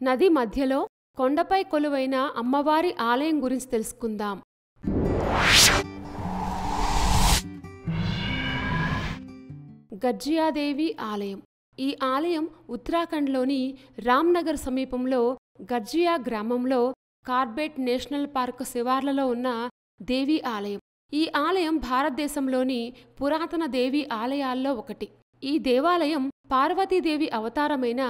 నది మధ్యలో కొండపై కొలువైన అమ్మవారి ఆలయం గురించి తెలుసుకుందాం. గర్జియాదేవి ఆలయం. ఈ ఆలయం ఉత్తరాఖండ్లోని రామ్నగర్ సమీపంలో గర్జియా గ్రామంలో కార్బెట్ నేషనల్ పార్క్ శివార్లలో ఉన్న దేవీ ఆలయం. ఈ ఆలయం భారతదేశంలోని పురాతన దేవీ ఆలయాల్లో ఒకటి. ఈ దేవాలయం పార్వతీదేవి అవతారమైన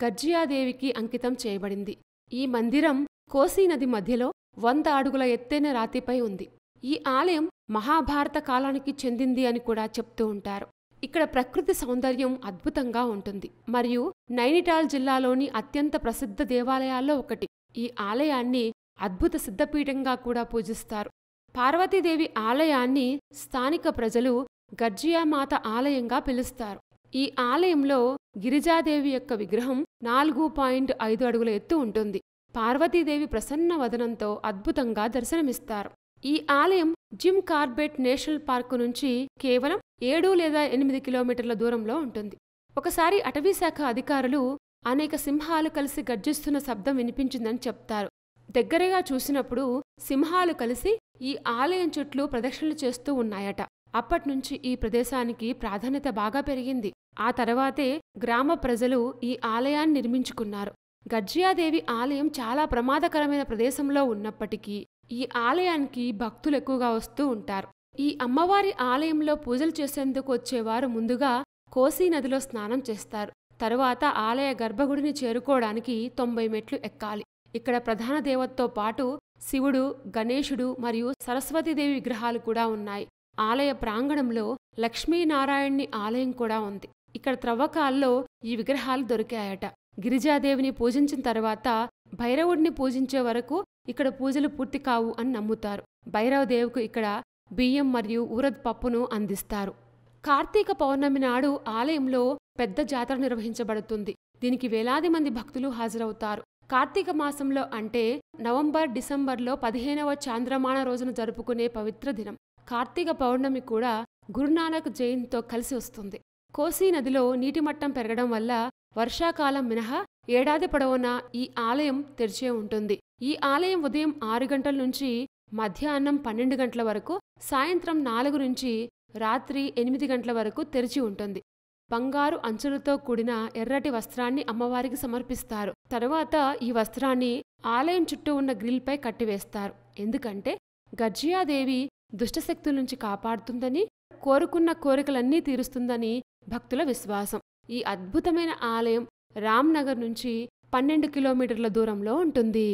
గర్జియాదేవికి అంకితం చేయబడింది. ఈ మందిరం కోసీ నది మధ్యలో 100 అడుగుల ఎత్తైన రాతిపై ఉంది. ఈ ఆలయం మహాభారత కాలానికి చెందింది అని కూడా చెప్తూ ఉంటారు. ఇక్కడ ప్రకృతి సౌందర్యం అద్భుతంగా ఉంటుంది మరియు నైనిటాల్ జిల్లాలోని అత్యంత ప్రసిద్ధ దేవాలయాల్లో ఒకటి. ఈ ఆలయాన్ని అద్భుత సిద్ధపీఠంగా కూడా పూజిస్తారు. పార్వతీదేవి ఆలయాన్ని స్థానిక ప్రజలు గర్జియామాత ఆలయంగా పిలుస్తారు. ఈ ఆలయంలో గిరిజాదేవి యొక్క విగ్రహం 4.5 అడుగుల ఎత్తు ఉంటుంది. పార్వతీదేవి ప్రసన్న వదనంతో అద్భుతంగా దర్శనమిస్తారు. ఈ ఆలయం జిమ్ కార్బెట్ నేషనల్ పార్కు నుంచి కేవలం 7 లేదా 8 కిలోమీటర్ల దూరంలో ఉంటుంది. ఒకసారి అటవీశాఖ అధికారులు అనేక సింహాలు కలిసి గర్జిస్తున్న శబ్దం వినిపించిందని చెప్తారు. దగ్గరగా చూసినప్పుడు సింహాలు కలిసి ఈ ఆలయం చుట్టూ ప్రదక్షిణలు చేస్తూ ఉన్నాయట. అప్పట్నుంచి ఈ ప్రదేశానికి ప్రాధాన్యత బాగా పెరిగింది. ఆ తర్వాతే గ్రామ ప్రజలు ఈ ఆలయాన్ని నిర్మించుకున్నారు. గర్జియాదేవి ఆలయం చాలా ప్రమాదకరమైన ప్రదేశంలో ఉన్నప్పటికీ ఈ ఆలయానికి భక్తులు ఎక్కువగా వస్తూ ఉంటారు. ఈ అమ్మవారి ఆలయంలో పూజలు చేసేందుకు వచ్చేవారు ముందుగా కోసీ నదిలో స్నానం చేస్తారు. తరువాత ఆలయ గర్భగుడిని చేరుకోవడానికి 90 మెట్లు ఎక్కాలి. ఇక్కడ ప్రధాన దేవతతో పాటు శివుడు, గణేశుడు మరియు సరస్వతీదేవి విగ్రహాలు కూడా ఉన్నాయి. ఆలయ ప్రాంగణంలో లక్ష్మీనారాయణ్ణి ఆలయం కూడా ఉంది. ఇక్కడ త్రవ్వకాల్లో ఈ విగ్రహాలు దొరికాయట. గిరిజాదేవిని పూజించిన తర్వాత భైరవుడిని పూజించే వరకు ఇక్కడ పూజలు పూర్తి కావు అని నమ్ముతారు. భైరవదేవుకు ఇక్కడ బియ్యం మరియు ఊరద్ పప్పును అందిస్తారు. కార్తీక పౌర్ణమి నాడు ఆలయంలో పెద్ద జాతర నిర్వహించబడుతుంది. దీనికి వేలాది మంది భక్తులు హాజరవుతారు. కార్తీక మాసంలో అంటే నవంబర్, డిసెంబర్లో 15వ చాంద్రమాన రోజున జరుపుకునే పవిత్ర దినం. కార్తీక పౌర్ణమి కూడా గురునానక్ జయంతితో కలిసి వస్తుంది. కోసీ నదిలో నీటిమట్టం పెరగడం వల్ల వర్షాకాలం మినహా ఏడాది పొడవునా ఈ ఆలయం తెరిచే ఉంటుంది. ఈ ఆలయం ఉదయం 6 గంటల నుంచి మధ్యాహ్నం 12 గంటల వరకు, సాయంత్రం 4 నుంచి రాత్రి 8 గంటల వరకు తెరిచి ఉంటుంది. బంగారు అంచులతో కూడిన ఎర్రటి వస్త్రాన్ని అమ్మవారికి సమర్పిస్తారు. తరువాత ఈ వస్త్రాన్ని ఆలయం చుట్టూ ఉన్న గ్రిల్పై కట్టివేస్తారు. ఎందుకంటే గర్జియాదేవి దుష్టశక్తుల నుంచి కాపాడుతుందని, కోరుకున్న కోరికలన్నీ తీరుస్తుందని భక్తుల విశ్వాసం. ఈ అద్భుతమైన ఆలయం రామ్నగర్ నుంచి 12 కిలోమీటర్ల దూరంలో ఉంటుంది.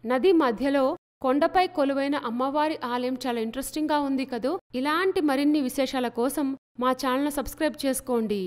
నది మధ్యలో కొండపై కొలువైన అమ్మవారి ఆలయం చాలా ఇంట్రెస్టింగ్గా ఉంది కదూ. ఇలాంటి మరిన్ని విశేషాల కోసం మా ఛానల్ను సబ్స్క్రైబ్ చేసుకోండి.